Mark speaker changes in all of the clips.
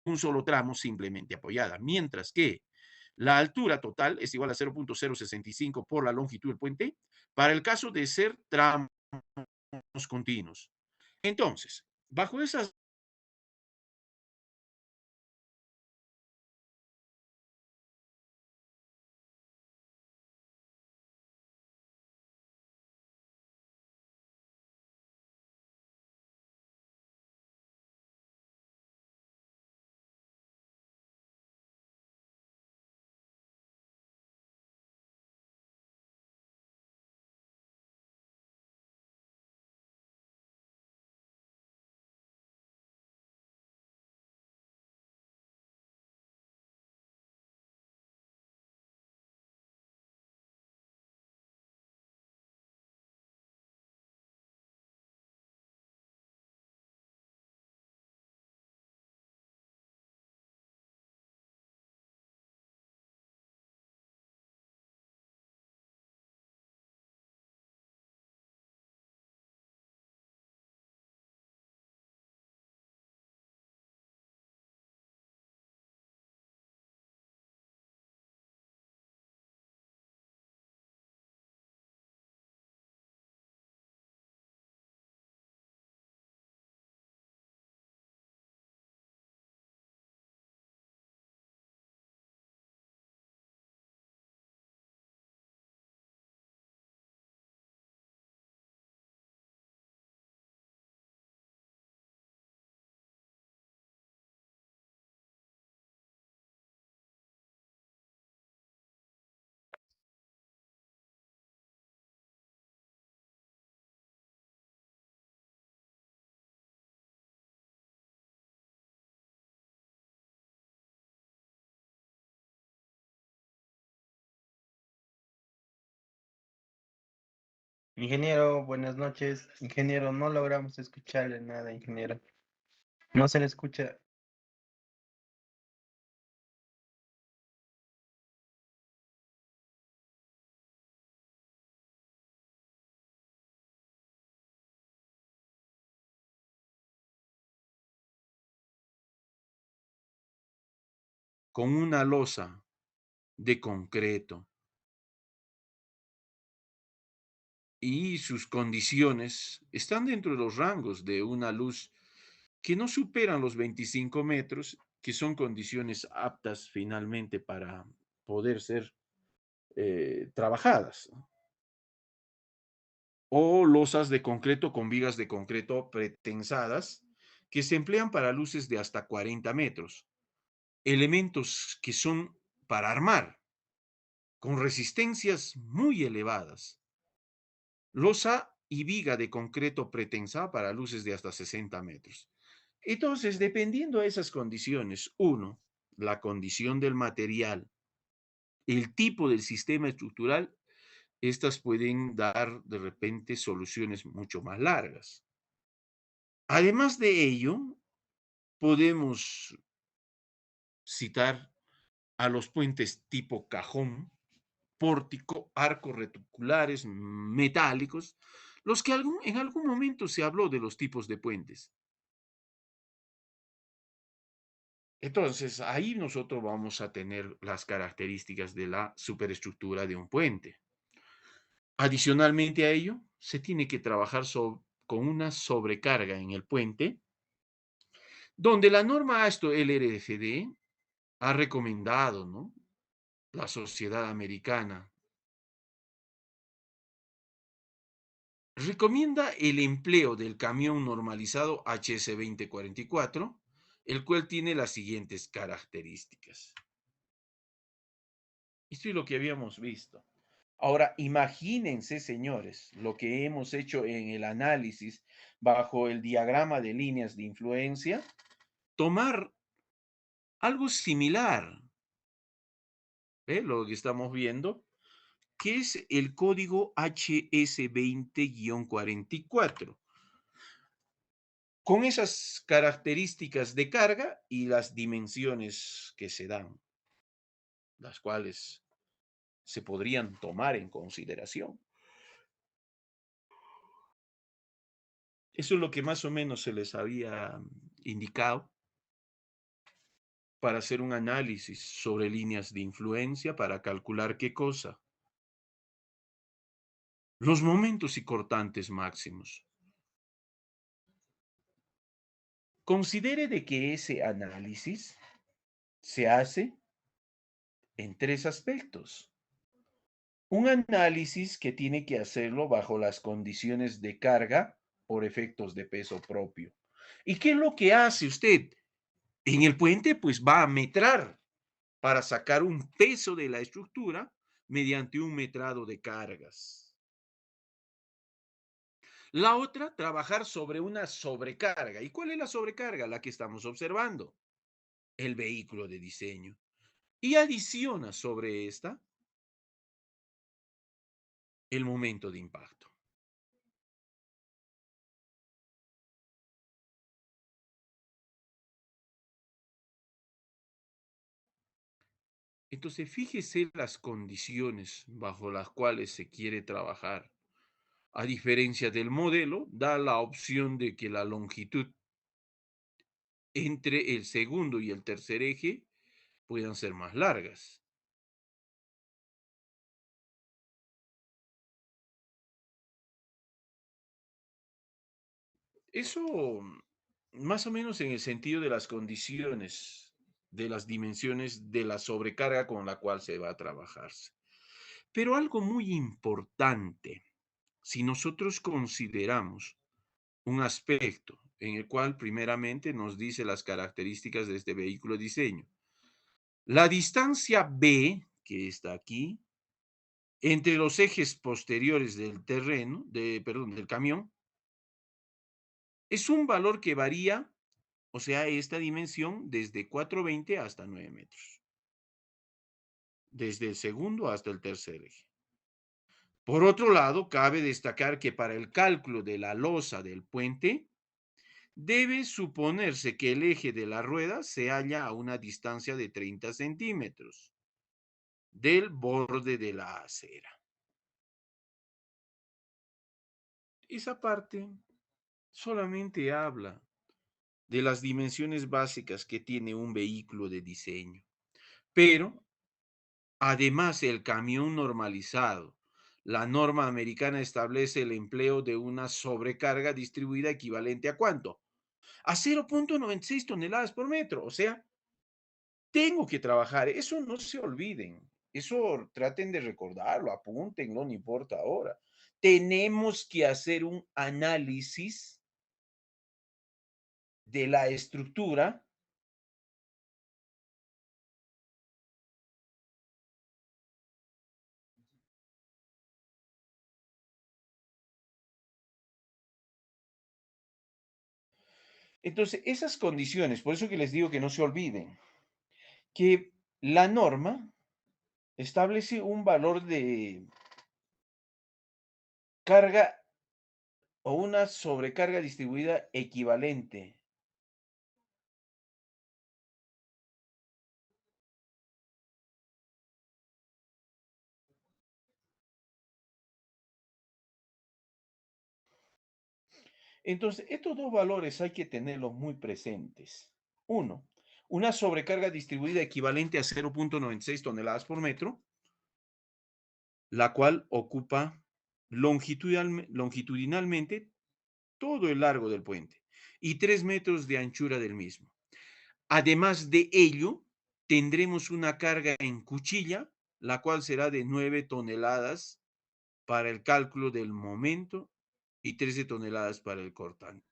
Speaker 1: un solo tramo simplemente apoyada, mientras que la altura total es igual a 0.065 por la longitud del puente para el caso de ser tramos continuos. Entonces, bajo esas
Speaker 2: Ingeniero, buenas noches. Ingeniero, no logramos escucharle nada, ingeniero. No se le escucha.
Speaker 1: con una losa de concreto y sus condiciones están dentro de los rangos de una luz que no superan los 25 metros, que son condiciones aptas finalmente para poder ser trabajadas, ¿no? O losas de concreto con vigas de concreto pretensadas que se emplean para luces de hasta 40 metros, elementos que son para armar, con resistencias muy elevadas. Losa y viga de concreto pretensa para luces de hasta 60 metros. Entonces, dependiendo de esas condiciones, uno, la condición del material, el tipo del sistema estructural, estas pueden dar de repente soluciones mucho más largas. Además de ello, podemos citar a los puentes tipo cajón, pórtico, arcos reticulares metálicos, los que en algún momento se habló de los tipos de puentes. Entonces, ahí nosotros vamos a tener las características de la superestructura de un puente. Adicionalmente a ello, se tiene que trabajar con una sobrecarga en el puente, donde la norma ASTO LRFD ha recomendado, ¿no? La sociedad americana recomienda el empleo del camión normalizado HS2044, el cual tiene las siguientes características. Esto es lo que habíamos visto. Ahora, imagínense, señores, lo que hemos hecho en el análisis bajo el diagrama de líneas de influencia, tomar algo similar, ¿eh? Lo que estamos viendo, que es el código HS20-44, con esas características de carga y las dimensiones que se dan, las cuales se podrían tomar en consideración. Eso es lo que más o menos se les había indicado. para hacer un análisis sobre líneas de influencia para calcular qué cosa. Los momentos y cortantes máximos. Considere de que ese análisis se hace en tres aspectos. Un análisis que tiene que hacerlo bajo las condiciones de carga por efectos de peso propio. ¿Y qué es lo que hace usted? En el puente, pues va a metrar para sacar un peso de la estructura mediante un metrado de cargas. La otra, trabajar sobre una sobrecarga. ¿Y cuál es la sobrecarga? La que estamos observando, el vehículo de diseño. Y adiciona sobre esta el momento de impacto. Entonces, fíjese las condiciones bajo las cuales se quiere trabajar. A diferencia del modelo, da la opción de que la longitud entre el segundo y el tercer eje puedan ser más largas. Eso más o menos en el sentido de las condiciones, de las dimensiones de la sobrecarga con la cual se va a trabajarse. Pero algo muy importante, si nosotros consideramos un aspecto en el cual primeramente nos dice las características de este vehículo de diseño. La distancia B, que está aquí, entre los ejes posteriores del terreno, perdón, del camión, es un valor que varía, o sea, esta dimensión desde 4,20 hasta 9 metros, desde el segundo hasta el tercer eje. Por otro lado, cabe destacar que para el cálculo de la losa del puente, debe suponerse que el eje de la rueda se halla a una distancia de 30 centímetros del borde de la acera. Esa parte solamente habla de las dimensiones básicas que tiene un vehículo de diseño, pero además el camión normalizado. La norma americana establece el empleo de una sobrecarga distribuida equivalente a ¿cuánto? A 0,96 toneladas por metro. O sea, tengo que trabajar, eso no se olviden, eso traten de recordarlo, apúntenlo, no importa ahora. Tenemos que hacer un análisis de la estructura. Entonces, esas condiciones, por eso que les digo que no se olviden, que la norma establece un valor de carga o una sobrecarga distribuida equivalente. Entonces, estos dos valores hay que tenerlos muy presentes. Uno, una sobrecarga distribuida equivalente a 0,96 toneladas por metro, la cual ocupa longitudinalmente todo el largo del puente y 3 metros de anchura del mismo. Además de ello, tendremos una carga en cuchilla, la cual será de 9 toneladas para el cálculo del momento y 13 toneladas para el cortante.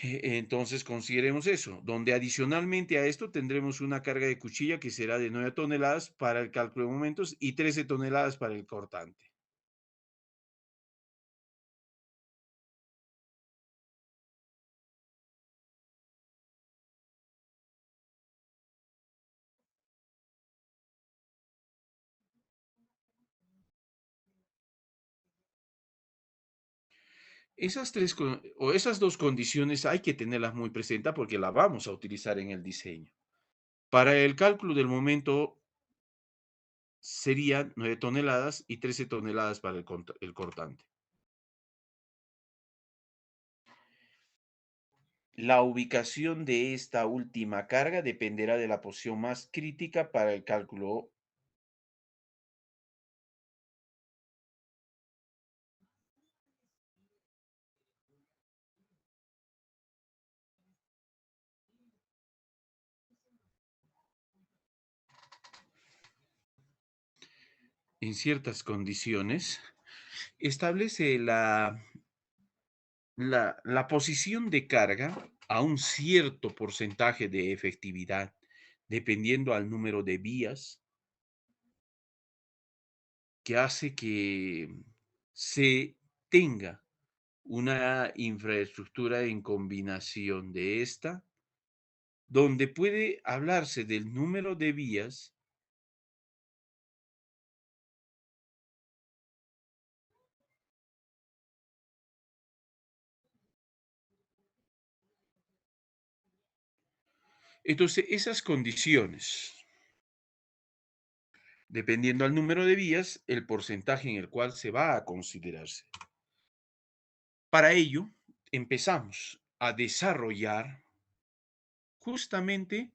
Speaker 1: Entonces consideremos eso, donde adicionalmente a esto tendremos una carga de cuchilla que será de 9 toneladas para el cálculo de momentos y 13 toneladas para el cortante. Esas dos condiciones hay que tenerlas muy presentes porque las vamos a utilizar en el diseño. Para el cálculo del momento serían 9 toneladas y 13 toneladas para el cortante. La ubicación de esta última carga dependerá de la posición más crítica para el cálculo. En ciertas condiciones, establece la posición de carga a un cierto porcentaje de efectividad, dependiendo al número de vías, que hace que se tenga una infraestructura en combinación de esta, donde puede hablarse del número de vías. Entonces, esas condiciones, dependiendo al número de vías, el porcentaje en el cual se va a considerarse. Para ello, empezamos a desarrollar justamente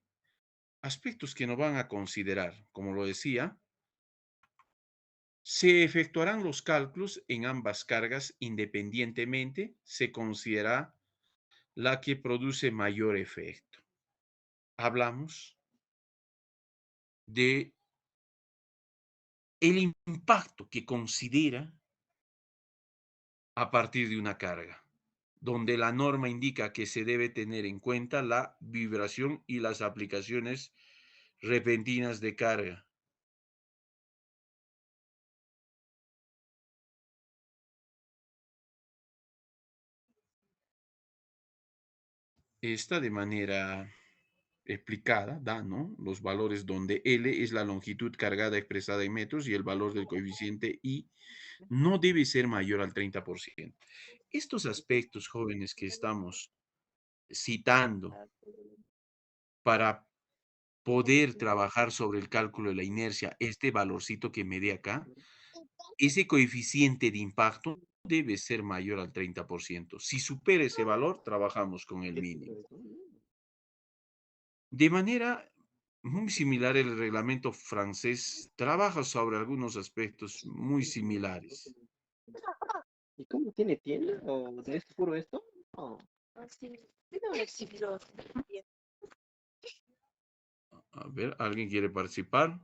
Speaker 1: aspectos que no van a considerar. Como lo decía, se efectuarán los cálculos en ambas cargas independientemente, se considera la que produce mayor efecto. Hablamos de el impacto que considera a partir de una carga, donde la norma indica que se debe tener en cuenta la vibración y las aplicaciones repentinas de carga. Esta de manera explicada da, ¿no?, los valores donde L es la longitud cargada expresada en metros y el valor del coeficiente I no debe ser mayor al 30%. Estos aspectos, jóvenes, que estamos citando para poder trabajar sobre el cálculo de la inercia, este valorcito que me dé acá, ese coeficiente de impacto debe ser mayor al 30%. Si supera ese valor, trabajamos con el mínimo. De manera muy similar, el reglamento francés trabaja sobre algunos aspectos muy similares.
Speaker 2: ¿Y cómo tiene tienda? ¿O es puro esto? No.
Speaker 1: A ver, ¿alguien quiere participar?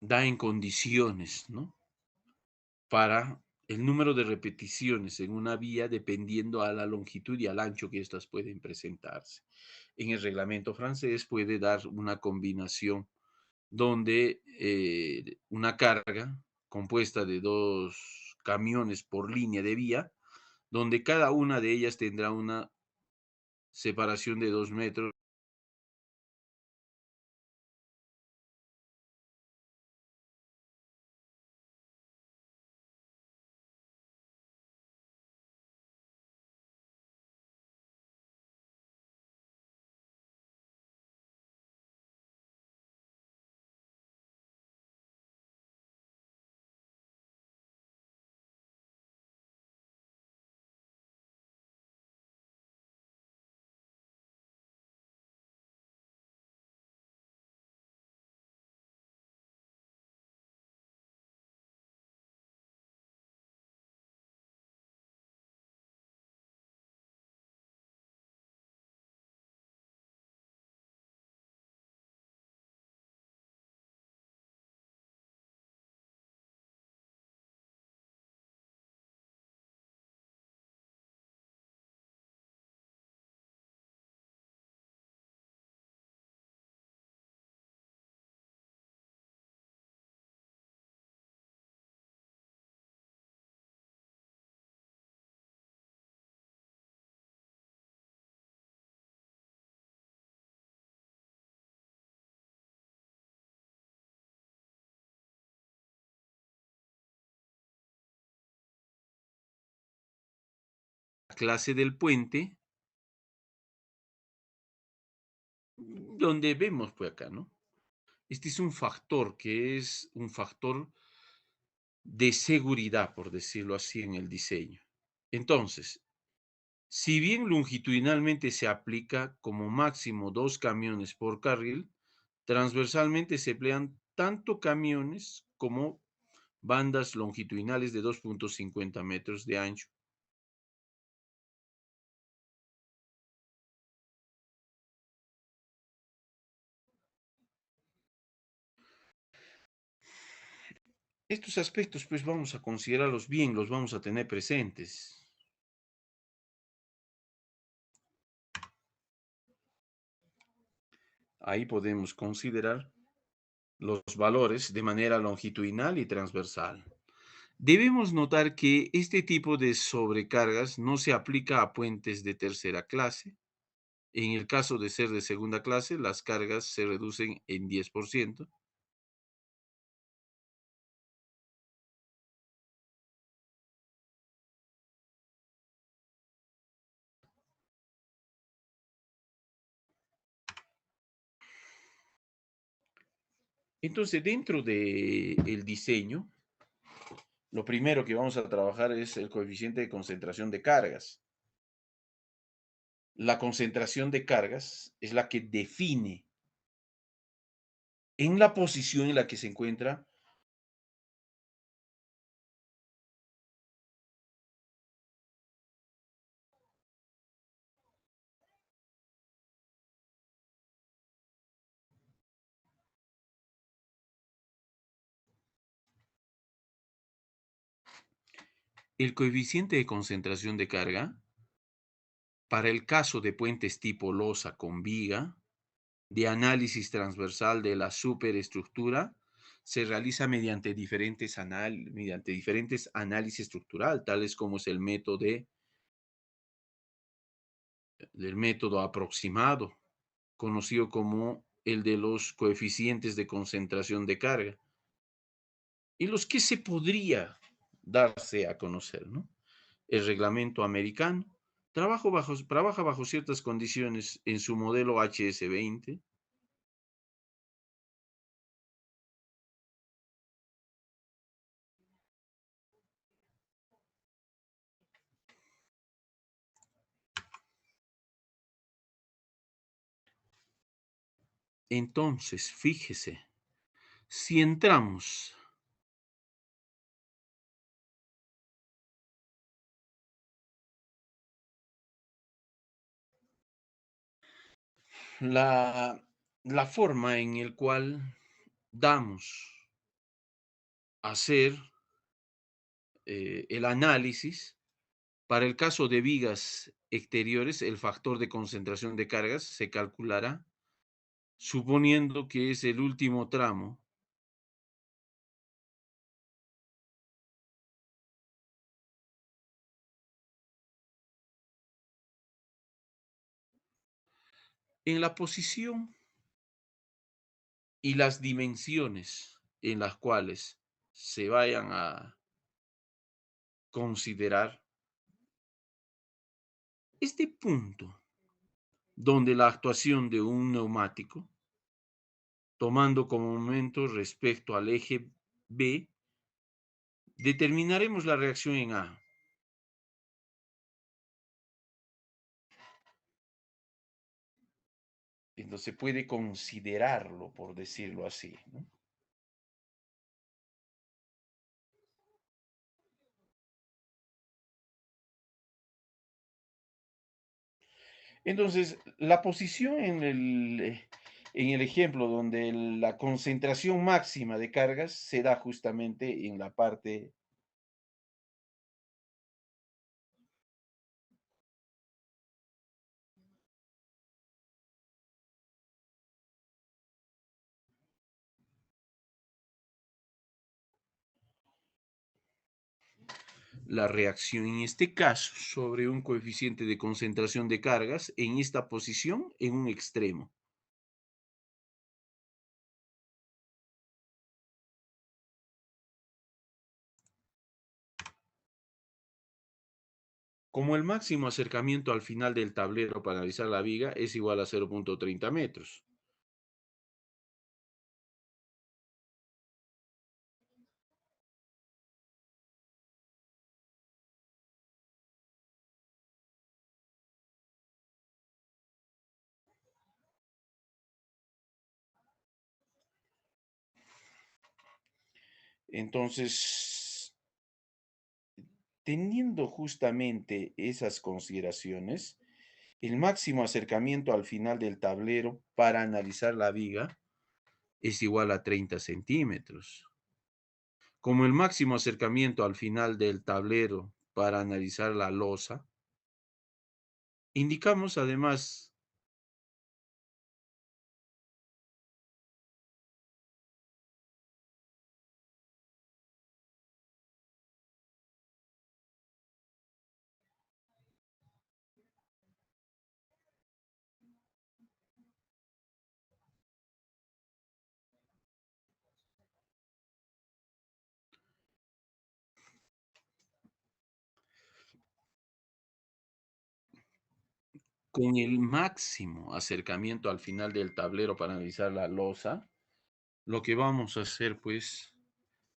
Speaker 1: Da en condiciones, ¿no?, para el número de repeticiones en una vía dependiendo a la longitud y al ancho que éstas pueden presentarse. En el reglamento francés puede dar una combinación donde una carga compuesta de 2 camiones por línea de vía, donde cada una de ellas tendrá una separación de 2 metros. clase del puente, donde vemos pues acá, ¿no? Este es un factor que es un factor de seguridad, por decirlo así, en el diseño. Entonces, si bien longitudinalmente se aplica como máximo 2 camiones por carril, transversalmente se emplean tanto camiones como bandas longitudinales de 2,50 metros de ancho. Estos aspectos, pues vamos a considerarlos bien, los vamos a tener presentes. Ahí podemos considerar los valores de manera longitudinal y transversal. Debemos notar que este tipo de sobrecargas no se aplica a puentes de tercera clase. En el caso de ser de segunda clase, las cargas se reducen en 10%. Entonces, dentro del diseño, lo primero que vamos a trabajar es el coeficiente de concentración de cargas. La concentración de cargas es la que define en la posición en la que se encuentra el coeficiente de concentración de carga. Para el caso de puentes tipo losa con viga, de análisis transversal de la superestructura, se realiza mediante diferentes análisis estructural, tales como es el método aproximado, conocido como el de los coeficientes de concentración de carga, y los que se podría darse a conocer, ¿no? El reglamento americano trabaja bajo ciertas condiciones en su modelo HS20. Entonces, fíjese, si entramos la, la forma en el cual damos a hacer el análisis, para el caso de vigas exteriores, el factor de concentración de cargas se calculará suponiendo que es el último tramo en la posición y las dimensiones en las cuales se vayan a considerar este punto donde la actuación de un neumático, tomando como momento respecto al eje B, determinaremos la reacción en A. Entonces puede considerarlo, por decirlo así, ¿no? Entonces, la posición en el ejemplo donde la concentración máxima de cargas se da justamente en la parte. La reacción en este caso sobre un coeficiente de concentración de cargas en esta posición en un extremo. Como el máximo acercamiento al final del tablero para analizar la viga es igual a 0.30 metros. Entonces, teniendo justamente esas consideraciones, el máximo acercamiento al final del tablero para analizar la viga es igual a 30 centímetros. Como el máximo acercamiento al final del tablero para analizar la losa, indicamos además con el máximo acercamiento al final del tablero para analizar la losa, lo que vamos a hacer pues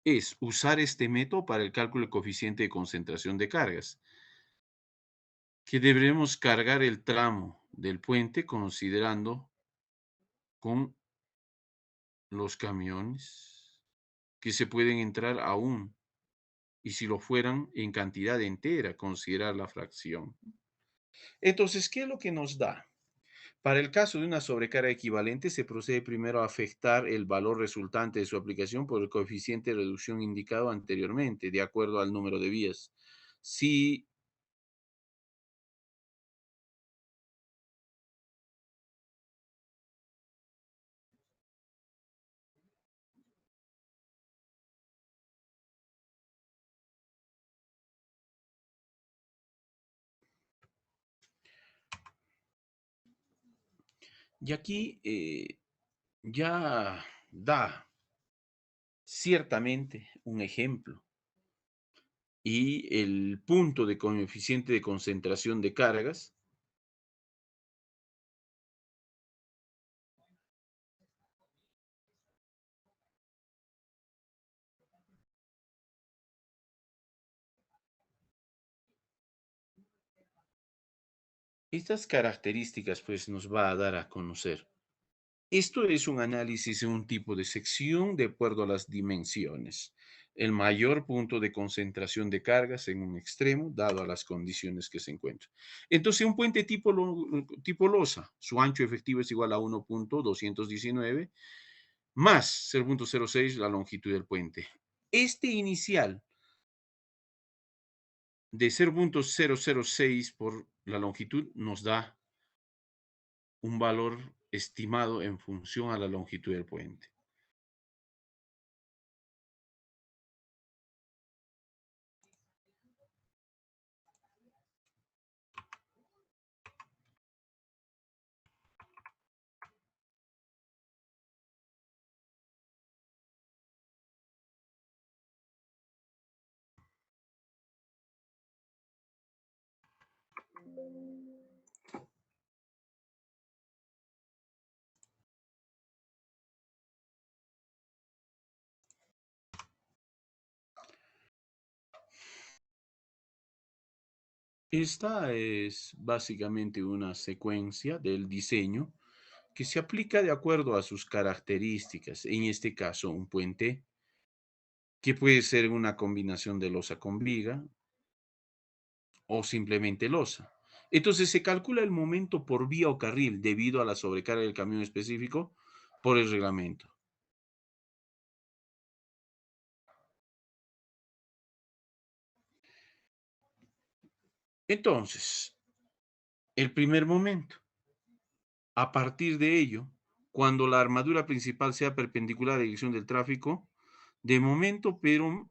Speaker 1: es usar este método para el cálculo del coeficiente de concentración de cargas, que deberemos cargar el tramo del puente considerando con los camiones que se pueden entrar aún, y si lo fueran en cantidad entera, considerar la fracción. Entonces, ¿qué es lo que nos da? Para el caso de una sobrecarga equivalente, se procede primero a afectar el valor resultante de su aplicación por el coeficiente de reducción indicado anteriormente, de acuerdo al número de vías. Si y aquí ya da ciertamente un ejemplo y el punto de coeficiente de concentración de cargas. Estas características pues nos va a dar a conocer. Esto es un análisis de un tipo de sección de acuerdo a las dimensiones. El mayor punto de concentración de cargas en un extremo, dado a las condiciones que se encuentran. Entonces, un puente tipo losa, su ancho efectivo es igual a 1.219 más 0.06 la longitud del puente. Este inicial de 0.006 por la longitud nos da un valor estimado en función a la longitud del puente. Esta es básicamente una secuencia del diseño que se aplica de acuerdo a sus características. En este caso, un puente que puede ser una combinación de losa con viga o simplemente losa. Entonces se calcula el momento por vía o carril debido a la sobrecarga del camión específico por el reglamento. Entonces, el primer momento. A partir de ello, cuando la armadura principal sea perpendicular a la dirección del tráfico, de momento, pero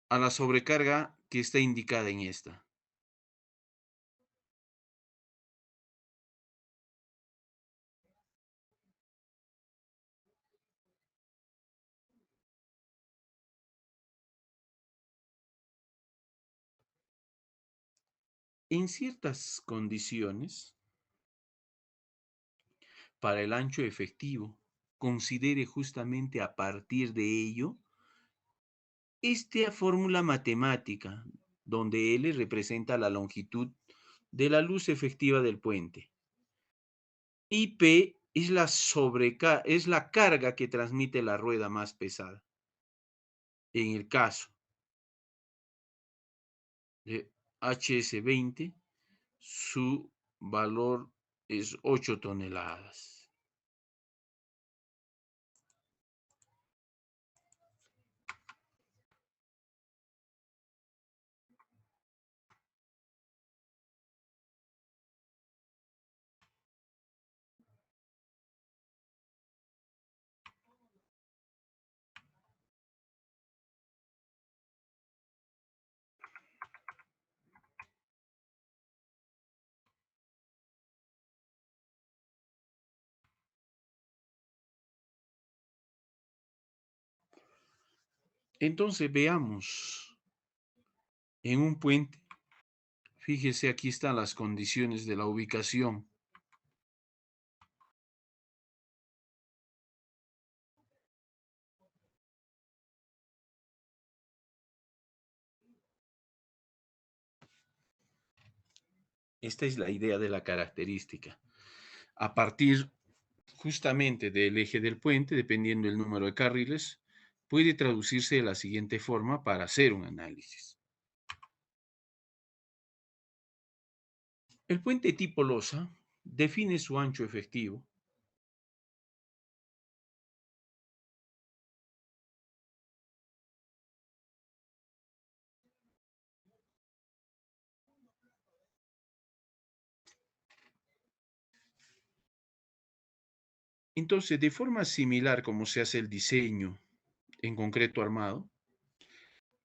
Speaker 1: a la sobrecarga que está indicada en esta. En ciertas condiciones, para el ancho efectivo, considere justamente a partir de ello esta fórmula matemática, donde L representa la longitud de la luz efectiva del puente y P es es la carga que transmite la rueda más pesada. En el caso de HS20, su valor es 8 toneladas. Entonces veamos en un puente, fíjese, aquí están las condiciones de la ubicación. Esta es la idea de la característica. A partir justamente del eje del puente, dependiendo del número de carriles, puede traducirse de la siguiente forma para hacer un análisis. El puente tipo losa define su ancho efectivo. Entonces, de forma similar como se hace el diseño en concreto armado,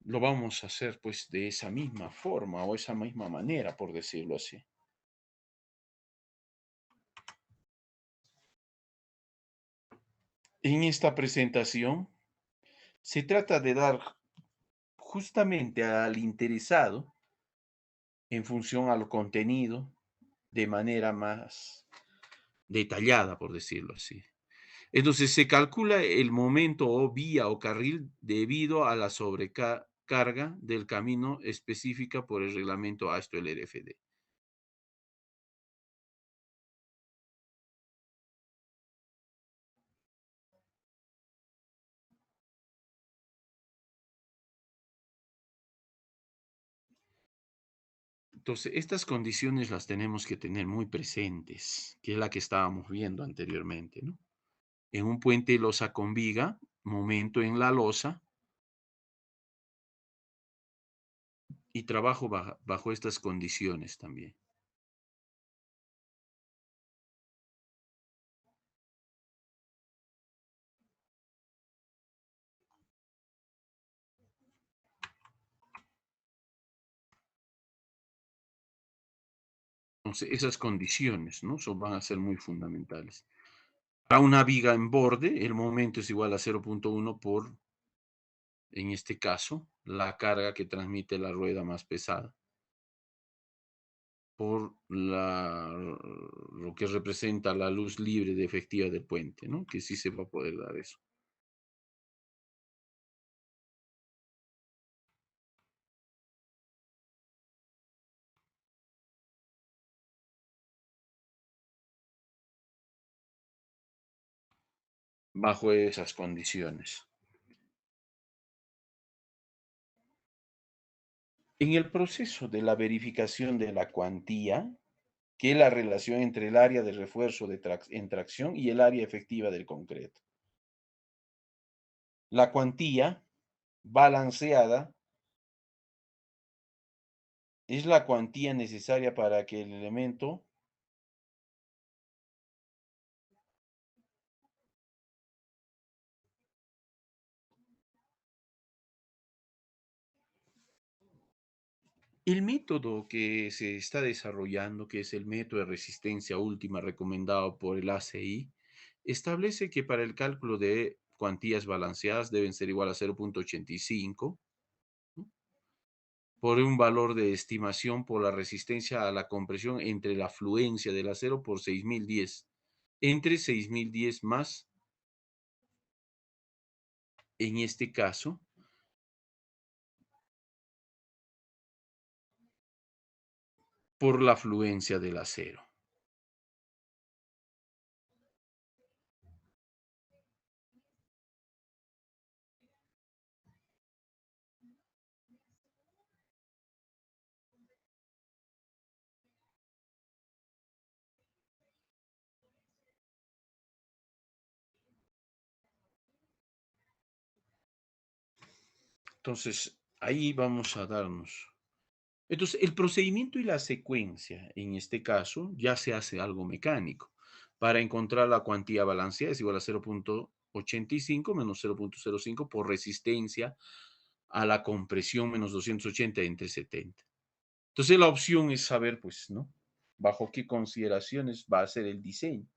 Speaker 1: lo vamos a hacer pues de esa misma forma o esa misma manera, por decirlo así. En esta presentación se trata de dar justamente al interesado en función al contenido de manera más detallada, por decirlo así. Entonces se calcula el momento o vía o carril debido a la sobrecarga del camino específica por el reglamento ASTO-LRFD. Entonces, estas condiciones las tenemos que tener muy presentes, que es la que estábamos viendo anteriormente, ¿no? En un puente losa con viga, momento en la losa y trabajo bajo estas condiciones también. Entonces, esas condiciones, ¿no? Van a ser muy fundamentales. Para una viga en borde, el momento es igual a 0.1 por, en este caso, la carga que transmite la rueda más pesada, por lo que representa la luz libre de efectiva del puente, ¿no? Que sí se va a poder dar eso. Bajo esas condiciones. En el proceso de la verificación de la cuantía, que es la relación entre el área de refuerzo en tracción y el área efectiva del concreto. La cuantía balanceada es la cuantía necesaria para que el elemento el método que se está desarrollando, que es el método de resistencia última recomendado por el ACI, establece que para el cálculo de cuantías balanceadas deben ser igual a 0.85, ¿no? por un valor de estimación por la resistencia a la compresión entre la fluencia del acero por 6010, entre 6010 más, en este caso, por la fluencia del acero. Entonces, ahí vamos a darnos. Entonces, el procedimiento y la secuencia, en este caso, ya se hace algo mecánico. Para encontrar la cuantía balanceada es igual a 0.85 menos 0.05 por resistencia a la compresión menos 280 entre 70. Entonces, la opción es saber, pues, ¿no? Bajo qué consideraciones va a ser el diseño.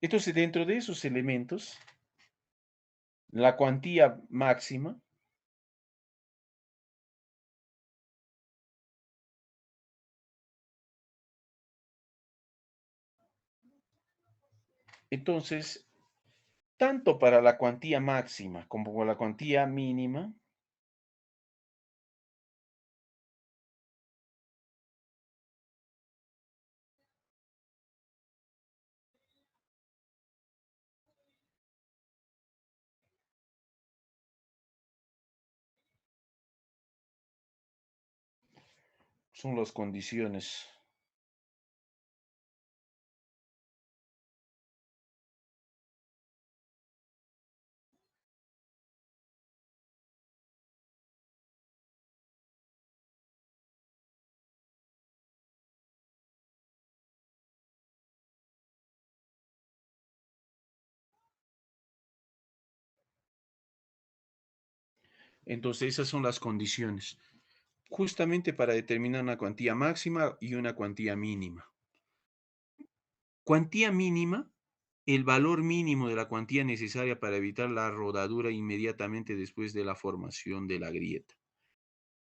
Speaker 1: Entonces, dentro de esos elementos, la cuantía máxima, entonces, tanto para la cuantía máxima como para la cuantía mínima, son las condiciones. Entonces, esas son las condiciones, justamente para determinar una cuantía máxima y una cuantía mínima. Cuantía mínima, el valor mínimo de la cuantía necesaria para evitar la rodadura inmediatamente después de la formación de la grieta.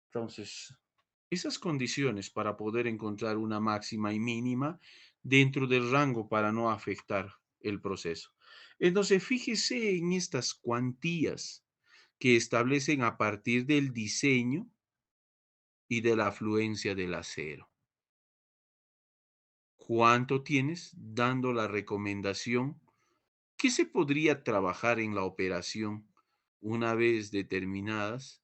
Speaker 1: Entonces, esas condiciones para poder encontrar una máxima y mínima dentro del rango para no afectar el proceso. Entonces, fíjese en estas cuantías que establecen a partir del diseño y de la afluencia del acero. ¿Cuánto tienes? Dando la recomendación que se podría trabajar en la operación una vez determinadas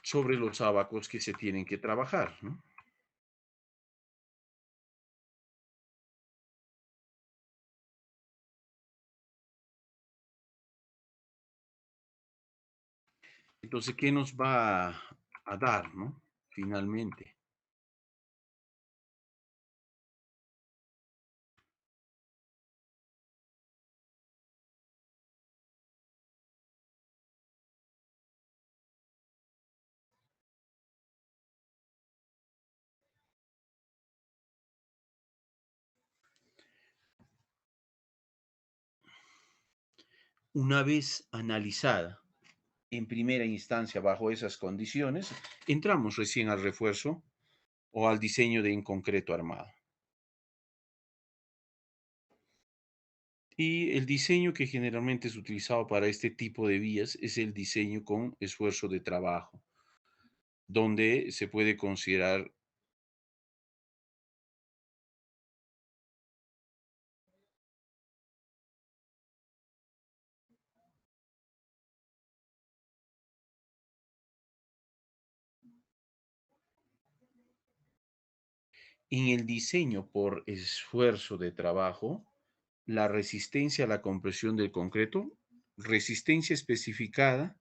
Speaker 1: sobre los abacos que se tienen que trabajar, ¿no? Entonces, ¿qué nos va a dar, ¿no? Finalmente. Una vez analizada en primera instancia bajo esas condiciones, entramos recién al refuerzo o al diseño de en concreto armado. Y el diseño que generalmente es utilizado para este tipo de vías es el diseño con esfuerzo de trabajo, donde se puede considerar en el diseño por esfuerzo de trabajo, la resistencia a la compresión del concreto, resistencia especificada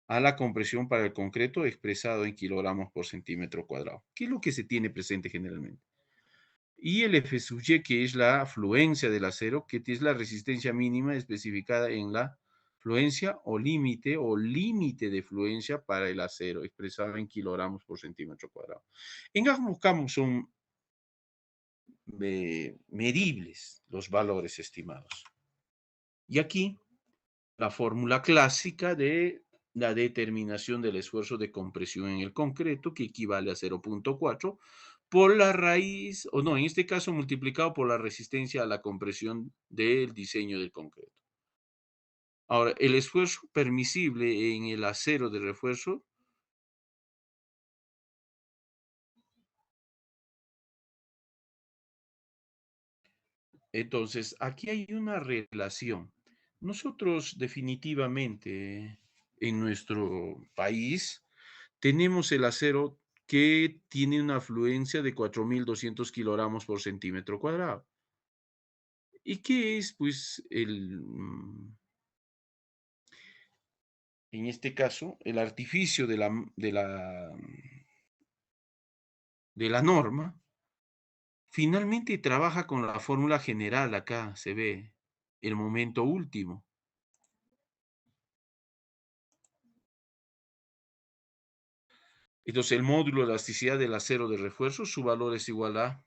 Speaker 1: a la compresión para el concreto expresado en kilogramos por centímetro cuadrado. ¿Qué es lo que se tiene presente generalmente? Y el F sub y, que es la fluencia del acero, que es la resistencia mínima especificada en la fluencia o límite de fluencia para el acero, expresada en kilogramos por centímetro cuadrado. En ambos casos son medibles los valores estimados. Y aquí la fórmula clásica de la determinación del esfuerzo de compresión en el concreto, que equivale a 0,4 por la raíz, o no, en este caso multiplicado por la resistencia a la compresión del diseño del concreto. Ahora, el esfuerzo permisible en el acero de refuerzo, entonces aquí hay una relación. Nosotros definitivamente en nuestro país tenemos el acero que tiene una afluencia de 4.200 kilogramos por centímetro cuadrado. ¿Y qué es, pues, en este caso, el artificio de la norma? Finalmente trabaja con la fórmula general, acá se ve el momento último. Entonces, el módulo de elasticidad del acero de refuerzo, su valor es igual a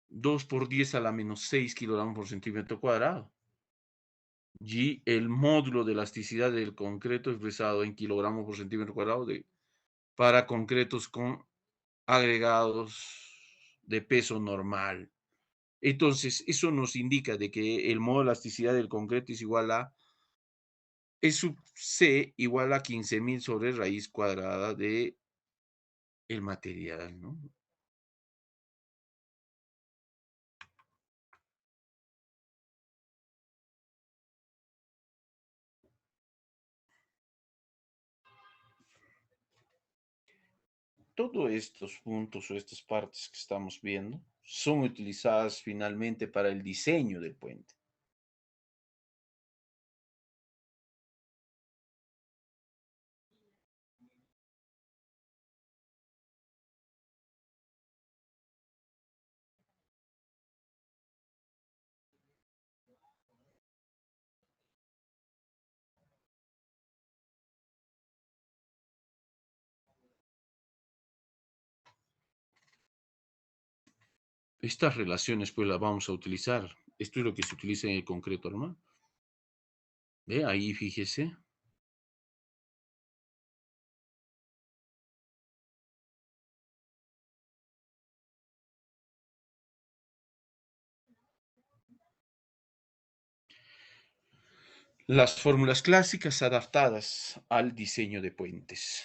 Speaker 1: 2 por 10 a la menos 6 kilogramos por centímetro cuadrado. Y el módulo de elasticidad del concreto expresado en kilogramos por centímetro cuadrado para concretos con agregados de peso normal. Entonces, eso nos indica de que el módulo de elasticidad del concreto es igual a E sub C igual a 15.000 sobre raíz cuadrada de el material, ¿no? Todos estos puntos o estas partes que estamos viendo son utilizadas finalmente para el diseño del puente. Estas relaciones pues las vamos a utilizar. Esto es lo que se utiliza en el concreto armado. ¿Ve? Ahí fíjese. Las fórmulas clásicas adaptadas al diseño de puentes.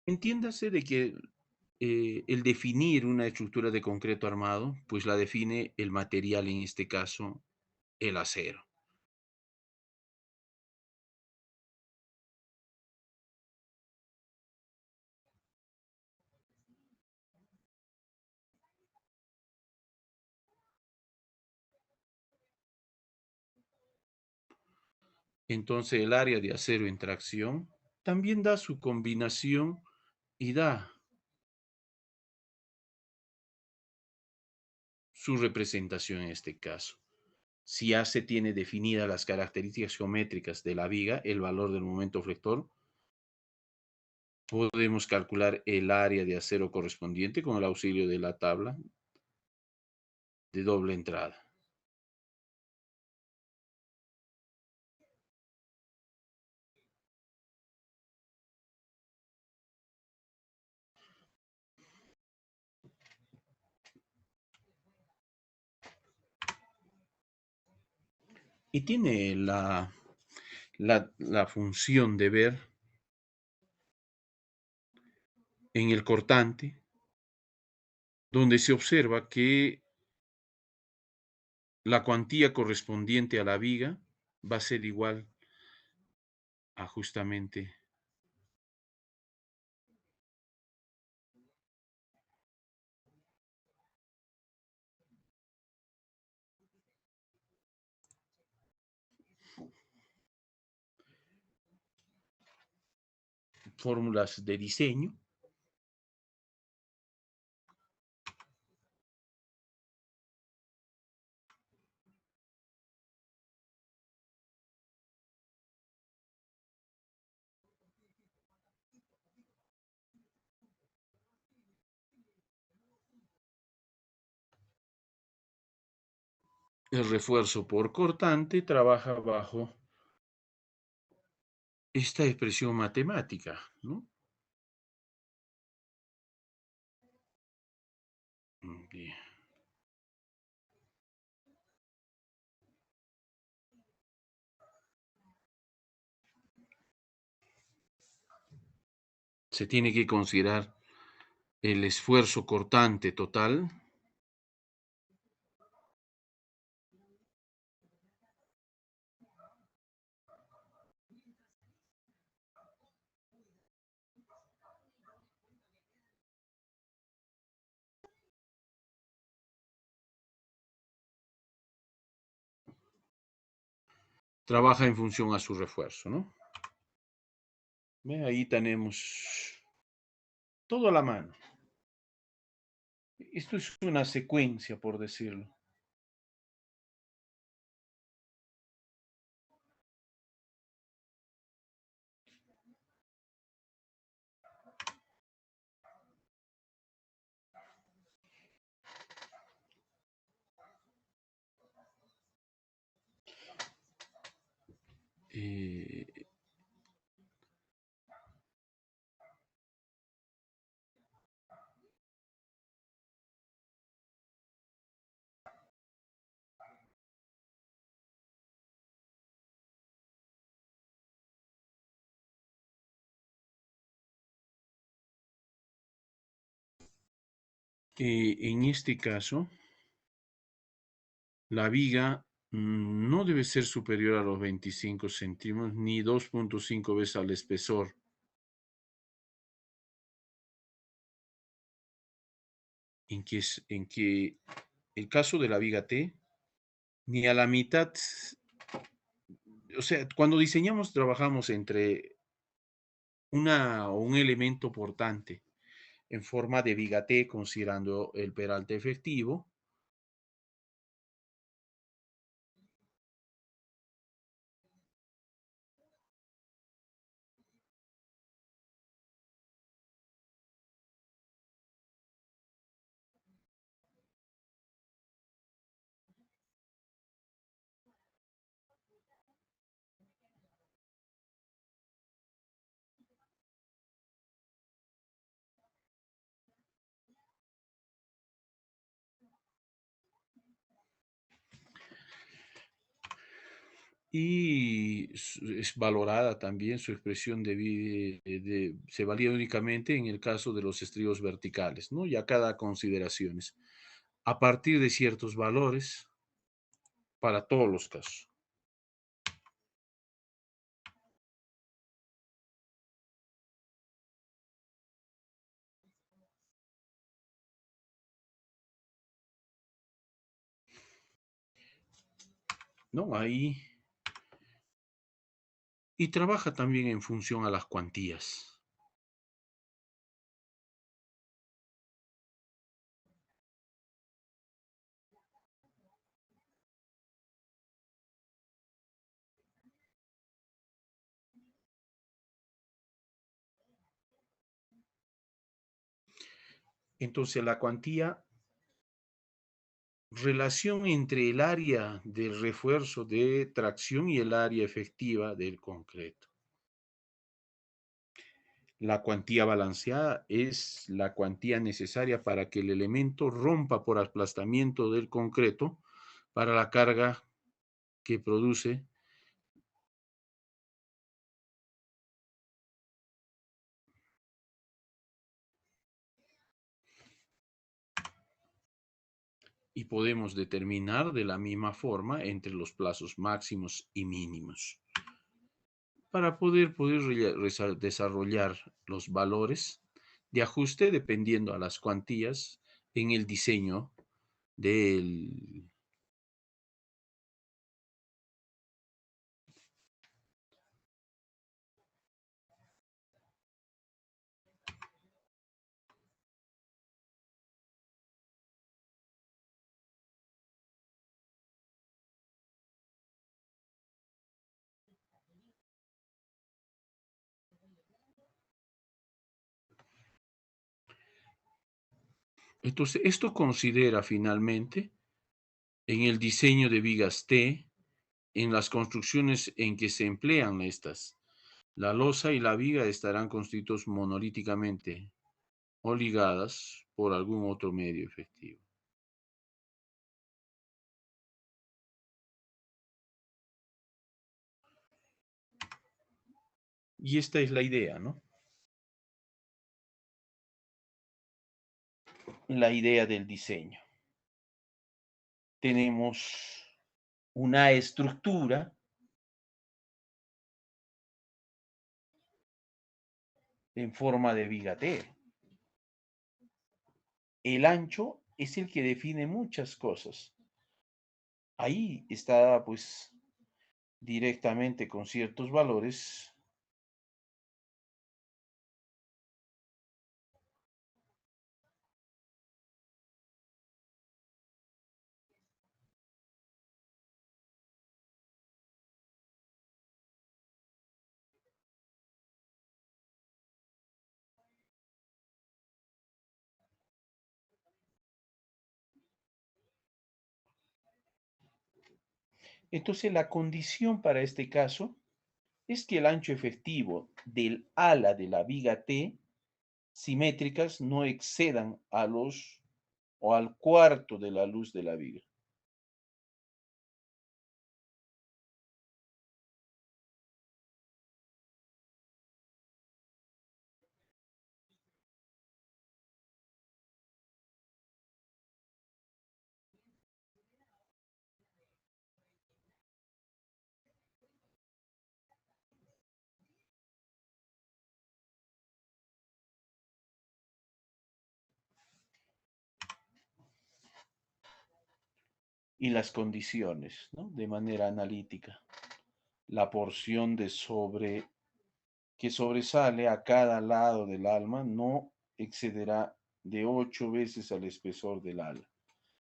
Speaker 1: Entiéndase de que el definir una estructura de concreto armado, pues la define el material, en este caso, el acero. Entonces el área de acero en tracción también da su combinación y da su representación en este caso. Si ya se tiene definidas las características geométricas de la viga, el valor del momento flector, podemos calcular el área de acero correspondiente con el auxilio de la tabla de doble entrada. Y tiene la función de ver en el cortante, donde se observa que la cuantía correspondiente a la viga va a ser igual a justamente. fórmulas de diseño. El refuerzo por cortante trabaja bajo esta expresión matemática, ¿no? Bien. Se tiene que considerar el esfuerzo cortante total trabaja en función a su refuerzo, ¿no? ¿Ve? Ahí tenemos todo a la mano. Esto es una secuencia, por decirlo. Eh, en este caso, la viga no debe ser superior a los 25 centímetros ni 2.5 veces al espesor. En que el caso de la viga T, ni a la mitad, o sea, cuando diseñamos trabajamos entre un elemento portante en forma de viga T, considerando el peralte efectivo. Y es valorada también su expresión se valida únicamente en el caso de los estribos verticales, ¿no? Ya cada consideraciones. A partir de ciertos valores, para todos los casos. ¿No? Ahí. Y trabaja también en función a las cuantías. Entonces, la cuantía, relación entre el área del refuerzo de tracción y el área efectiva del concreto. La cuantía balanceada es la cuantía necesaria para que el elemento rompa por aplastamiento del concreto para la carga que produce y podemos determinar de la misma forma entre los plazos máximos y mínimos para poder desarrollar los valores de ajuste dependiendo a las cuantías en el diseño del Entonces, esto considera finalmente en el diseño de vigas T, en las construcciones en que se emplean estas. La losa y la viga estarán constituidos monolíticamente o ligadas por algún otro medio efectivo. Y esta es la idea, ¿no? La idea del diseño. Tenemos una estructura en forma de viga T. El ancho es el que define muchas cosas. Ahí está, pues, directamente con ciertos valores. Entonces, la condición para este caso es que el ancho efectivo del ala de la viga T simétricas no excedan a los o al cuarto de la luz de la viga. Y las condiciones, ¿no? De manera analítica. La porción que sobresale a cada lado del alma no excederá de 8 veces al espesor del ala.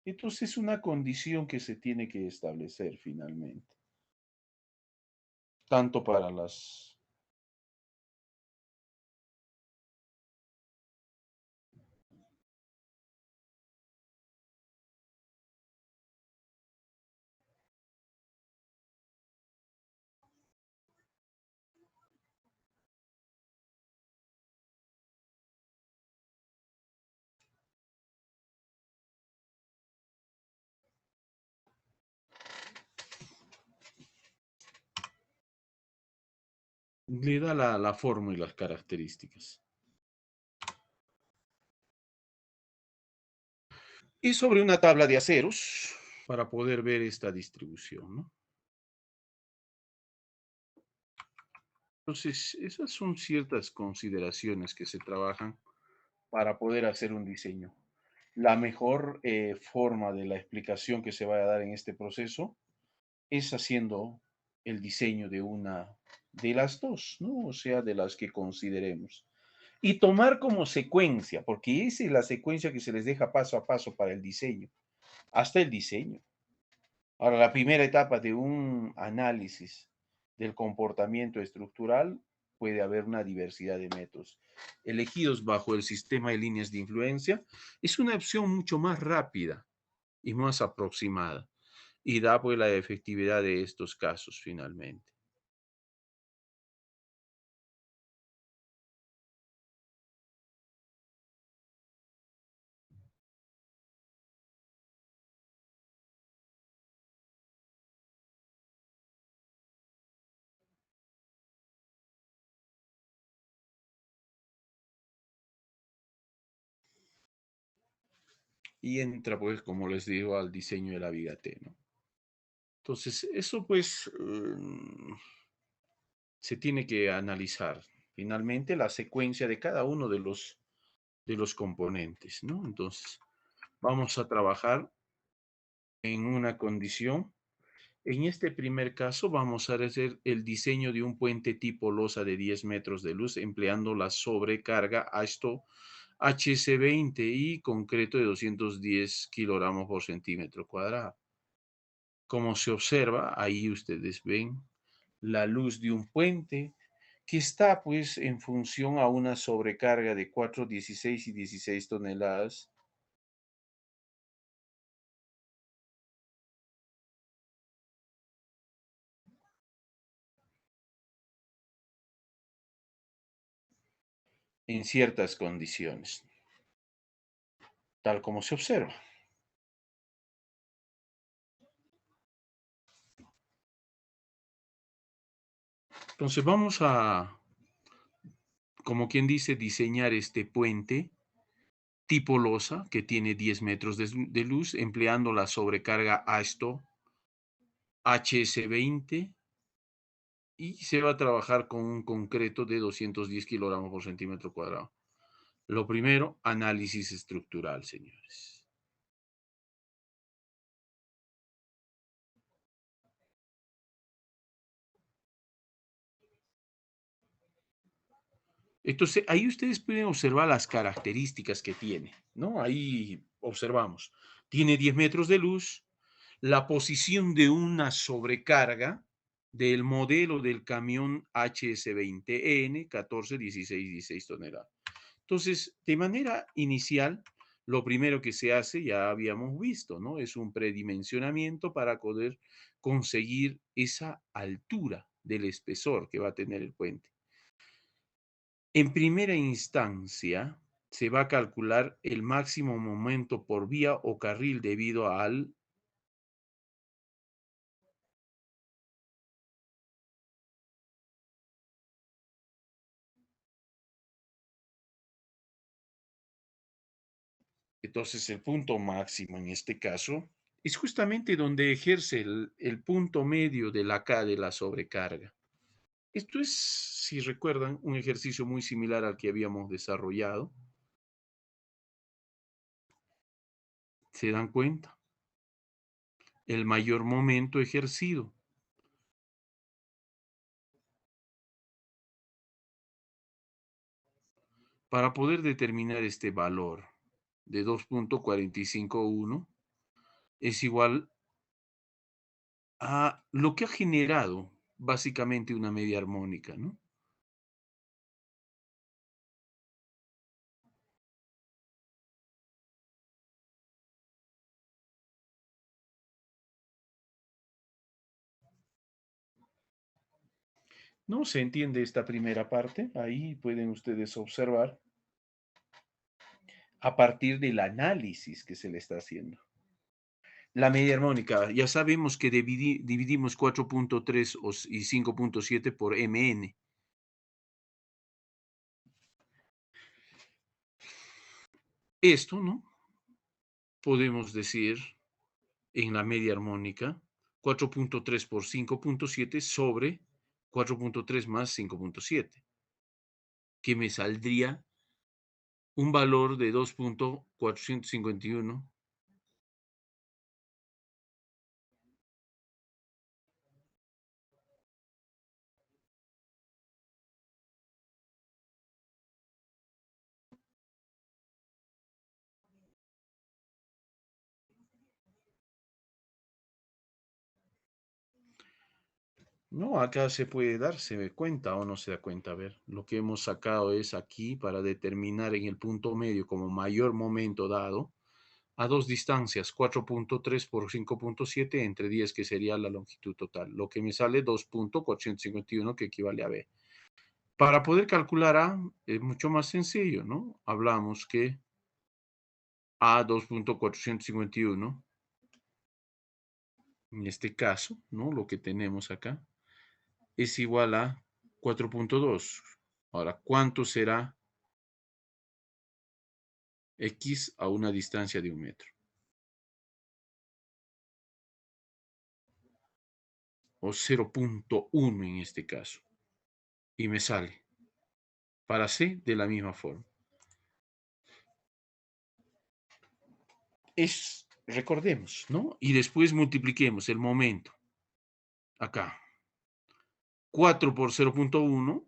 Speaker 1: Entonces es una condición que se tiene que establecer finalmente, tanto para las... Le da la forma y las características. Y sobre una tabla de aceros para poder ver esta distribución, ¿no? Entonces, esas son ciertas consideraciones que se trabajan para poder hacer un diseño. La mejor forma de la explicación que se va a dar en este proceso es haciendo el diseño de una de las dos, ¿no? O sea, de las que consideremos. Y tomar como secuencia, porque esa es la secuencia que se les deja paso a paso para el diseño, hasta el diseño. Ahora, la primera etapa de un análisis del comportamiento estructural puede haber una diversidad de métodos. Elegidos bajo el sistema de líneas de influencia, es una opción mucho más rápida y más aproximada y da pues la efectividad de estos casos finalmente. Y entra pues, como les digo, al diseño de la viga T, ¿no? Entonces, eso pues se tiene que analizar finalmente la secuencia de cada uno de los componentes, ¿no? Entonces, vamos a trabajar en una condición. En este primer caso, vamos a hacer el diseño de un puente tipo losa de 10 metros de luz empleando la sobrecarga ASTO HC20 y concreto de 210 kilogramos por centímetro cuadrado. Como se observa, ahí ustedes ven la luz de un puente que está pues en función a una sobrecarga de 4, 16 y 16 toneladas en ciertas condiciones, tal como se observa. Entonces vamos a, como quien dice, diseñar este puente tipo losa que tiene 10 metros de luz empleando la sobrecarga ASTO HS20 y se va a trabajar con un concreto de 210 kilogramos por centímetro cuadrado. Lo primero, análisis estructural, señores. Entonces, ahí ustedes pueden observar las características que tiene, ¿no? Ahí observamos. Tiene 10 metros de luz, la posición de una sobrecarga del modelo del camión HS20N 14, 16, 16 toneladas. Entonces, de manera inicial, lo primero que se hace, ya habíamos visto, ¿no? Es un predimensionamiento para poder conseguir esa altura del espesor que va a tener el puente. En primera instancia, se va a calcular el máximo momento por vía o carril debido al entonces el punto máximo en este caso es justamente donde ejerce el punto medio de la sobrecarga. Esto es, si recuerdan, un ejercicio muy similar al que habíamos desarrollado. ¿Se dan cuenta? El mayor momento ejercido. Para poder determinar este valor de 2.451 es igual a lo que ha generado básicamente una media armónica, ¿no? ¿No se entiende esta primera parte? Ahí pueden ustedes observar a partir del análisis que se le está haciendo. La media armónica, ya sabemos que dividimos 4.3 y 5.7 por Mn. Esto, ¿no? Podemos decir en la media armónica 4.3 por 5.7 sobre 4.3 más 5.7, que me saldría un valor de 2.451. No, acá se puede darse cuenta o no se da cuenta. A ver, lo que hemos sacado es aquí para determinar en el punto medio como mayor momento dado a dos distancias, 4.3 por 5.7 entre 10, que sería la longitud total, lo que me sale 2.451, que equivale a B. Para poder calcular A es mucho más sencillo, ¿no? Hablamos que A 2.451, en este caso, ¿no? Lo que tenemos acá, es igual a 4.2. Ahora, ¿cuánto será X a una distancia de 1 metro? O 0.1 en este caso. Y me sale para C de la misma forma. Recordemos, ¿no? Y después multipliquemos el momento. Acá. 4 por 0.1.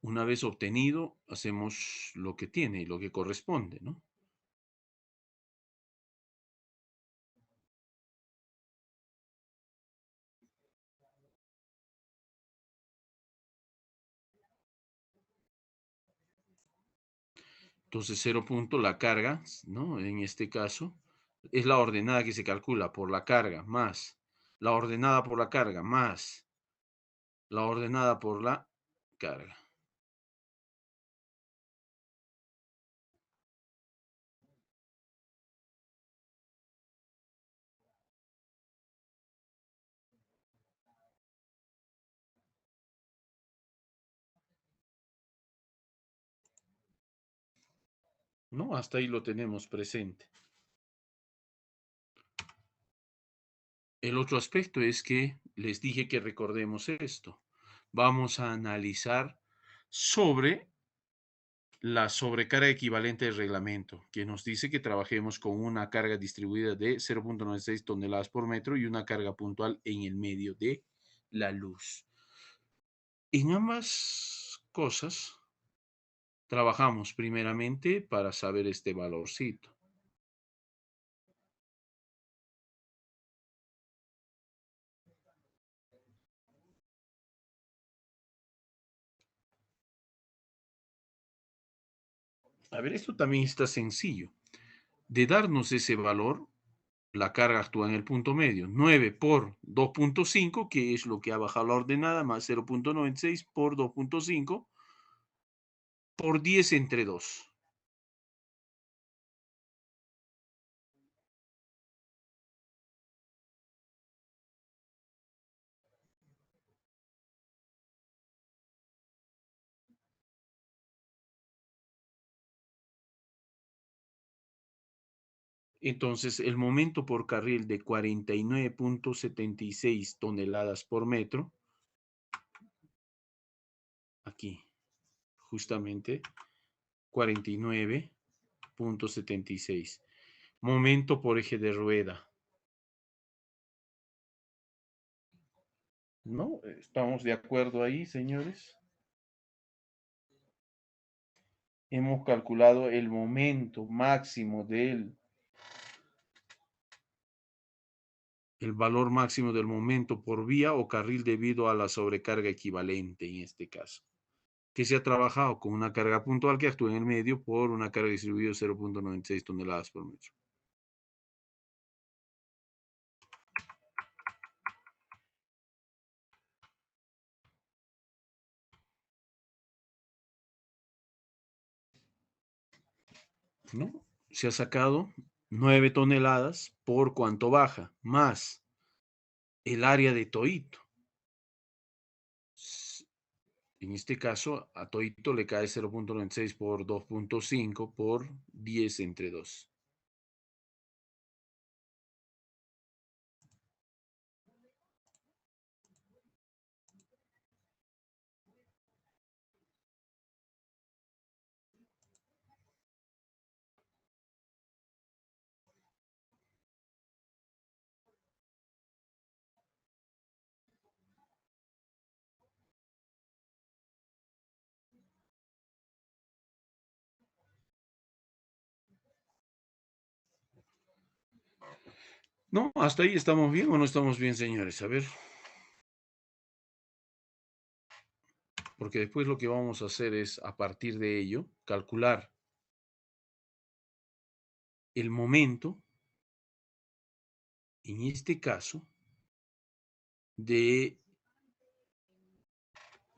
Speaker 1: Una vez obtenido, hacemos lo que tiene y lo que corresponde, ¿no? Entonces 0 punto la carga, ¿no? En este caso, es la ordenada que se calcula por la carga más la ordenada por la carga más la ordenada por la carga. ¿No? Hasta ahí lo tenemos presente. El otro aspecto es que les dije que recordemos esto. Vamos a analizar sobre la sobrecarga equivalente del reglamento, que nos dice que trabajemos con una carga distribuida de 0.96 toneladas por metro y una carga puntual en el medio de la luz. En ambas cosas, trabajamos primeramente para saber este valorcito. A ver, esto también está sencillo. De darnos ese valor, la carga actúa en el punto medio. 9 por 2.5, que es lo que ha bajado la ordenada, más 0.96 por 2.5, por 10 entre 2. Entonces, el momento por carril de 49.76 toneladas por metro, aquí, justamente, 49.76. Momento por eje de rueda, ¿no? ¿Estamos de acuerdo ahí, señores? Hemos calculado el momento máximo el valor máximo del momento por vía o carril debido a la sobrecarga equivalente en este caso, que se ha trabajado con una carga puntual que actúa en el medio por una carga distribuida de 0.96 toneladas por metro. ¿No? Se ha sacado 9 toneladas por cuánto baja, más el área de Toito. En este caso, a Toito le cae 0.96 por 2.5 por 10 entre 2. No, hasta ahí estamos bien o no estamos bien, señores. A ver, porque después lo que vamos a hacer es, a partir de ello, calcular el momento, en este caso, de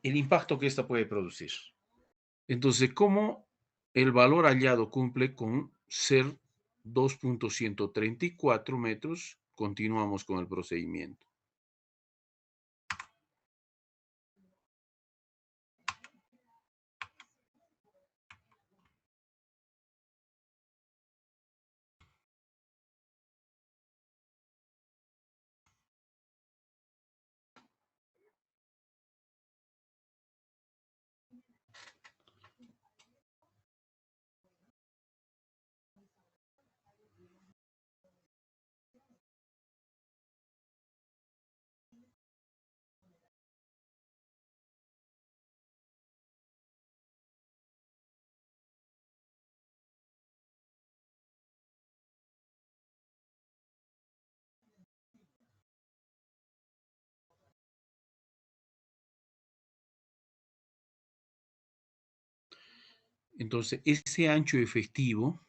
Speaker 1: el impacto que esta puede producir. Entonces, ¿cómo el valor hallado cumple con ser 2.134 metros? Continuamos con el procedimiento. Entonces, ese ancho efectivo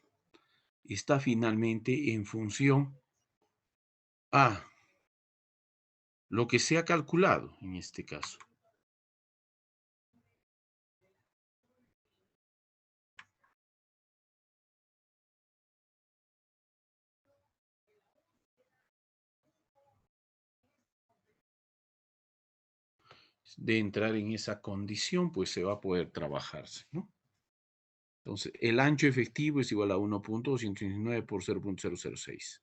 Speaker 1: está finalmente en función a lo que se ha calculado en este caso. De entrar en esa condición, pues se va a poder trabajarse, ¿no? Entonces, el ancho efectivo es igual a 1.219 por 0.006.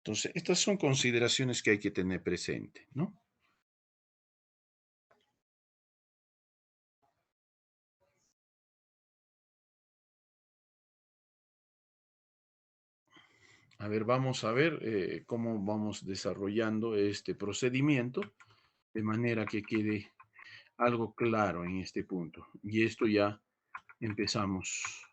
Speaker 1: Entonces, estas son consideraciones que hay que tener presente, ¿no? A ver, vamos a ver cómo vamos desarrollando este procedimiento de manera que quede algo claro en este punto. Y esto ya empezamos.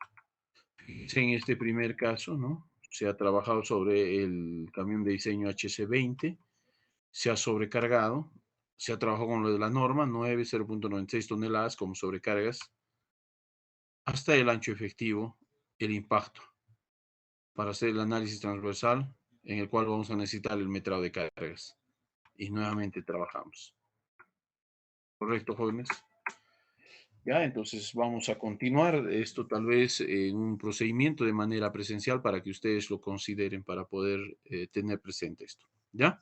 Speaker 1: En este primer caso, ¿no? Se ha trabajado sobre el camión de diseño HC20, se ha sobrecargado, se ha trabajado con lo de la norma, 0.96 toneladas como sobrecargas, hasta el ancho efectivo, el impacto, para hacer el análisis transversal, en el cual vamos a necesitar el metrado de cargas. Y nuevamente trabajamos. ¿Correcto, jóvenes? Ya, entonces vamos a continuar esto tal vez en un procedimiento de manera presencial para que ustedes lo consideren para poder tener presente esto. ¿Ya?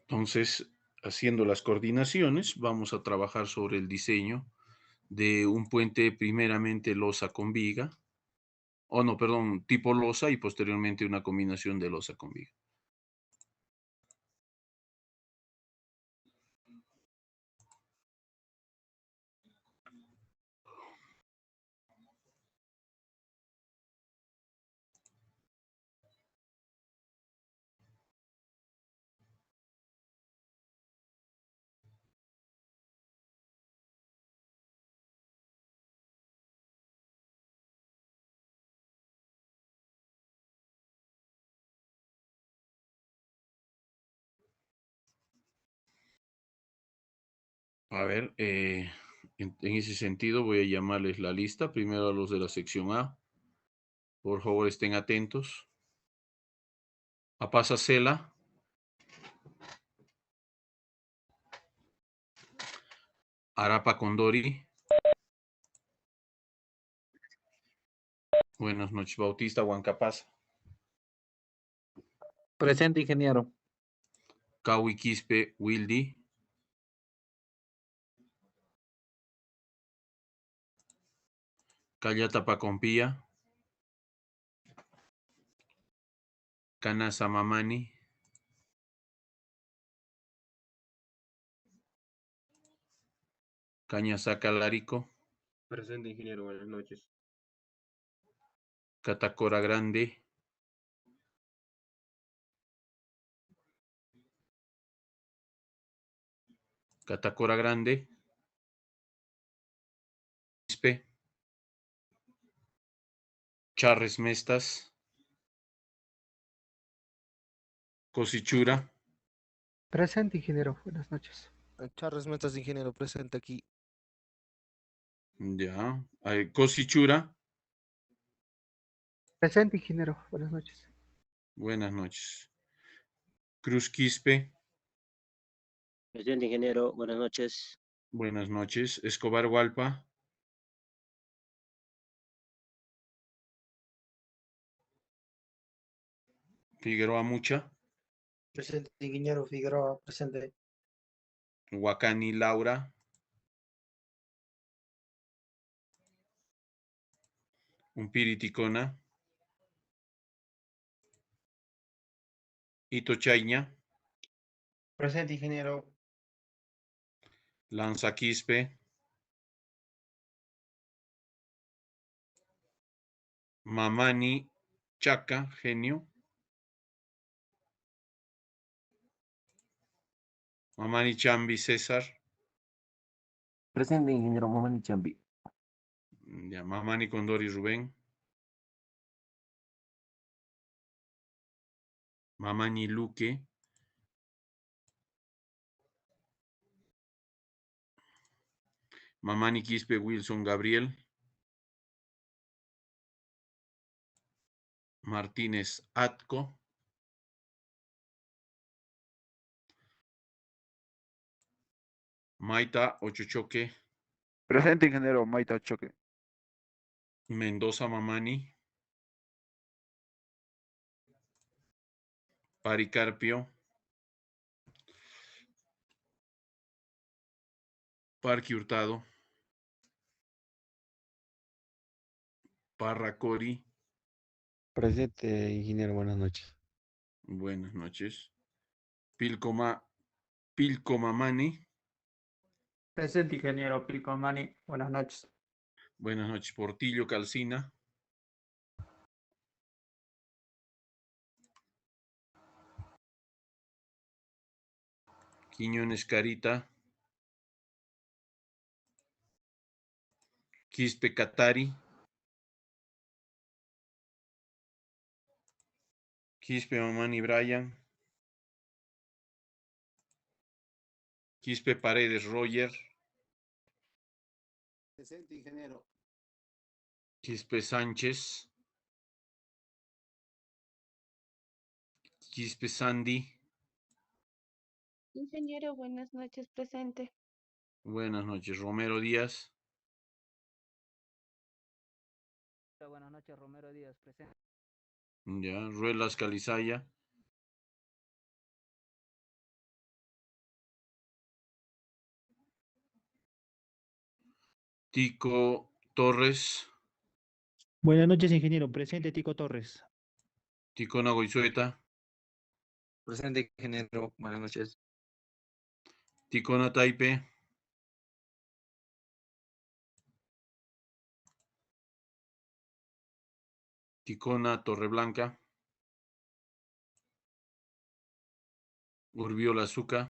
Speaker 1: Entonces, haciendo las coordinaciones, vamos a trabajar sobre el diseño de un puente primeramente losa con viga, o no, perdón, tipo losa y posteriormente una combinación de losa con viga. A ver, en ese sentido voy a llamarles la lista. Primero a los de la sección A. Por favor, estén atentos. A Pasacela, Arapa Condori. Buenas noches, Bautista Huancapaz.
Speaker 3: Presente, ingeniero.
Speaker 1: Cawi Quispe Wildy. Callata Pacompía. Canasa Mamani. Cañasaca Larico.
Speaker 4: Presente, ingeniero, buenas noches.
Speaker 1: Catacora Grande. Catacora Grande. Quispe. Charres Mestas. Cosichura.
Speaker 5: Presente, ingeniero. Buenas noches.
Speaker 6: Charles Metas, ingeniero, presente aquí.
Speaker 1: Ya. Cosichura.
Speaker 5: Presente, ingeniero. Buenas noches.
Speaker 1: Buenas noches. Cruz Quispe.
Speaker 7: Presente, ingeniero. Buenas noches.
Speaker 1: Buenas noches. Escobar Hualpa. Figueroa Mucha.
Speaker 8: Presente, ingeniero Figueroa, presente.
Speaker 1: Huacani Laura. Umpiri Ticona, Ito Chayña,
Speaker 2: Presente, ingeniero.
Speaker 1: Lanza Quispe, Mamani Chaca, genio, Mamani Chambi César,
Speaker 3: Presente, ingeniero Mamani Chambi.
Speaker 1: ya, Mamani Condori Rubén, Mamani Luque, Mamani Quispe Wilson Gabriel, Martínez Atco, Maita Ochochoque,
Speaker 8: Presente, ingeniero Maita Choque.
Speaker 1: Mendoza Mamani, Paricarpio, Parque Hurtado, Parracori,
Speaker 9: Presente, ingeniero, buenas noches.
Speaker 1: buenas noches, Pilcomamani,
Speaker 10: Presente, ingeniero Pilcomani. Buenas noches.
Speaker 1: buenas noches, Portillo Calcina, Quiñones Carita, Quispe Catari, Quispe Mamani Brian, Quispe Paredes Roger,
Speaker 7: Presente, ingeniero.
Speaker 1: Quispe Sánchez, Quispe Sandy,
Speaker 11: Ingeniero, buenas noches, presente.
Speaker 1: buenas noches, Romero Díaz,
Speaker 12: Buenas noches, Romero Díaz, presente.
Speaker 1: ya, Ruelas Calizaya, Tico Torres,
Speaker 13: Buenas noches, ingeniero. Presente, Tico Torres.
Speaker 1: Ticona Goizueta,
Speaker 4: Presente, ingeniero. Buenas noches.
Speaker 1: Ticona Taipe, Ticona Torreblanca, Urbiola Azúcar,